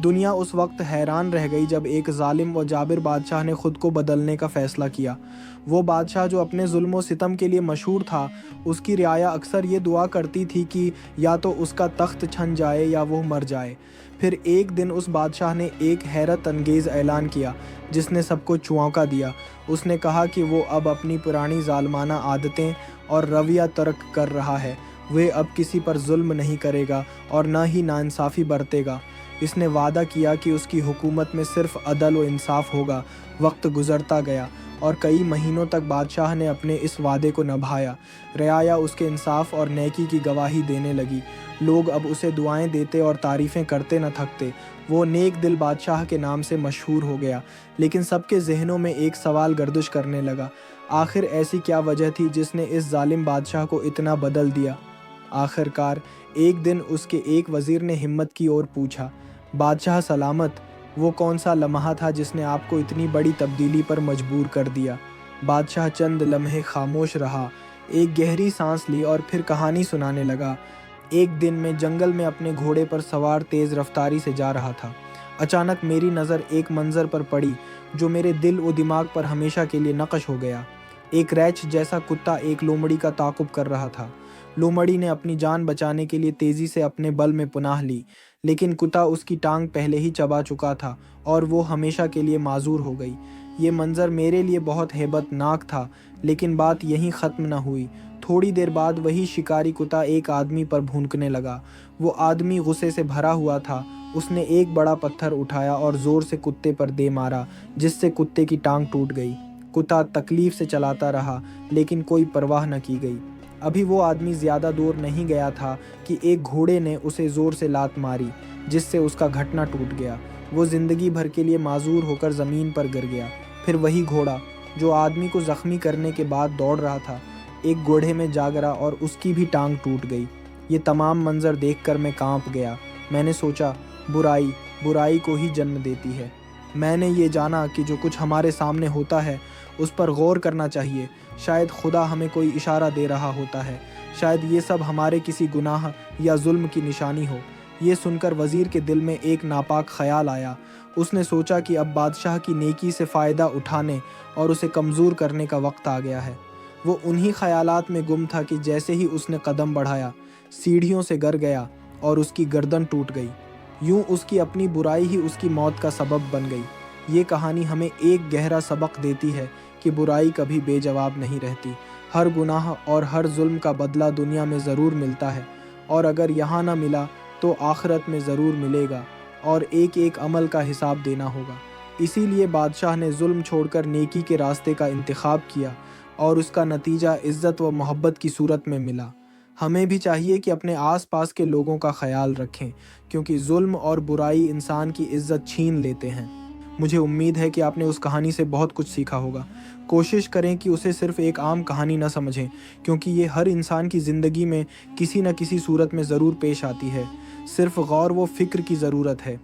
دنیا اس وقت حیران رہ گئی جب ایک ظالم و جابر بادشاہ نے خود کو بدلنے کا فیصلہ کیا۔ وہ بادشاہ جو اپنے ظلم و ستم کے لیے مشہور تھا، اس کی رعایا اکثر یہ دعا کرتی تھی کہ یا تو اس کا تخت چھن جائے یا وہ مر جائے۔ پھر ایک دن اس بادشاہ نے ایک حیرت انگیز اعلان کیا جس نے سب کو چونکا دیا۔ اس نے کہا کہ وہ اب اپنی پرانی ظالمانہ عادتیں اور رویہ ترک کر رہا ہے۔ وہ اب کسی پر ظلم نہیں کرے گا اور نہ ہی ناانصافی برتے گا۔ اس نے وعدہ کیا کہ اس کی حکومت میں صرف عدل و انصاف ہوگا۔ وقت گزرتا گیا اور کئی مہینوں تک بادشاہ نے اپنے اس وعدے کو نبھایا۔ رعایا اس کے انصاف اور نیکی کی گواہی دینے لگی۔ لوگ اب اسے دعائیں دیتے اور تعریفیں کرتے نہ تھکتے۔ وہ نیک دل بادشاہ کے نام سے مشہور ہو گیا، لیکن سب کے ذہنوں میں ایک سوال گردش کرنے لگا، آخر ایسی کیا وجہ تھی جس نے اس ظالم بادشاہ کو اتنا بدل دیا؟ آخر کار ایک دن اس کے ایک وزیر نے ہمت کی اور پوچھا، بادشاہ سلامت، وہ کون سا لمحہ تھا جس نے آپ کو اتنی بڑی تبدیلی پر مجبور کر دیا؟ بادشاہ چند لمحے خاموش رہا، ایک گہری سانس لی اور پھر کہانی سنانے لگا۔ ایک دن میں جنگل میں اپنے گھوڑے پر سوار تیز رفتاری سے جا رہا تھا۔ اچانک میری نظر ایک منظر پر پڑی جو میرے دل و دماغ پر ہمیشہ کے لیے نقش ہو گیا۔ ایک ریچھ جیسا کتا ایک لومڑی کا تعاقب کر رہا تھا۔ لومڑی نے اپنی جان بچانے کے لیے تیزی سے اپنے بل میں پناہ لی، لیکن کتا اس کی ٹانگ پہلے ہی چبا چکا تھا اور وہ ہمیشہ کے لیے معذور ہو گئی۔ یہ منظر میرے لیے بہت ہیبت ناک تھا، لیکن بات یہیں ختم نہ ہوئی۔ تھوڑی دیر بعد وہی شکاری کتا ایک آدمی پر بھونکنے لگا۔ وہ آدمی غصے سے بھرا ہوا تھا۔ اس نے ایک بڑا پتھر اٹھایا اور زور سے کتے پر دے مارا، جس سے کتے کی ٹانگ ٹوٹ گئی۔ کتا تکلیف سے چلاتا رہا، لیکن کوئی پرواہ نہ کی گئی۔ ابھی وہ آدمی زیادہ دور نہیں گیا تھا کہ ایک گھوڑے نے اسے زور سے لات ماری، جس سے اس کا گھٹنا ٹوٹ گیا۔ وہ زندگی بھر کے لیے معذور ہو کر زمین پر گر گیا۔ پھر وہی گھوڑا جو آدمی کو زخمی کرنے کے بعد دوڑ رہا تھا، ایک گوڑھے میں جا گرا اور اس کی بھی ٹانگ ٹوٹ گئی۔ یہ تمام منظر دیکھ کر میں کانپ گیا۔ میں نے سوچا، برائی برائی کو ہی جنم دیتی ہے۔ میں نے یہ جانا کہ جو کچھ ہمارے سامنے ہوتا ہے اس پر غور کرنا چاہیے۔ شاید خدا ہمیں کوئی اشارہ دے رہا ہوتا ہے، شاید یہ سب ہمارے کسی گناہ یا ظلم کی نشانی ہو۔ یہ سن کر وزیر کے دل میں ایک ناپاک خیال آیا۔ اس نے سوچا کہ اب بادشاہ کی نیکی سے فائدہ اٹھانے اور اسے کمزور کرنے کا وقت آ گیا ہے۔ وہ انہی خیالات میں گم تھا کہ جیسے ہی اس نے قدم بڑھایا، سیڑھیوں سے گر گیا اور اس کی گردن ٹوٹ گئی۔ یوں اس کی اپنی برائی ہی اس کی موت کا سبب بن گئی۔ یہ کہانی ہمیں ایک گہرا سبق دیتی ہے کہ برائی کبھی بے جواب نہیں رہتی۔ ہر گناہ اور ہر ظلم کا بدلہ دنیا میں ضرور ملتا ہے، اور اگر یہاں نہ ملا تو آخرت میں ضرور ملے گا، اور ایک ایک عمل کا حساب دینا ہوگا۔ اسی لیے بادشاہ نے ظلم چھوڑ کر نیکی کے راستے کا انتخاب کیا، اور اس کا نتیجہ عزت و محبت کی صورت میں ملا۔ ہمیں بھی چاہیے کہ اپنے آس پاس کے لوگوں کا خیال رکھیں، کیونکہ ظلم اور برائی انسان کی عزت چھین لیتے ہیں۔ مجھے امید ہے کہ آپ نے اس کہانی سے بہت کچھ سیکھا ہوگا۔ کوشش کریں کہ اسے صرف ایک عام کہانی نہ سمجھیں، کیونکہ یہ ہر انسان کی زندگی میں کسی نہ کسی صورت میں ضرور پیش آتی ہے۔ صرف غور و فکر کی ضرورت ہے۔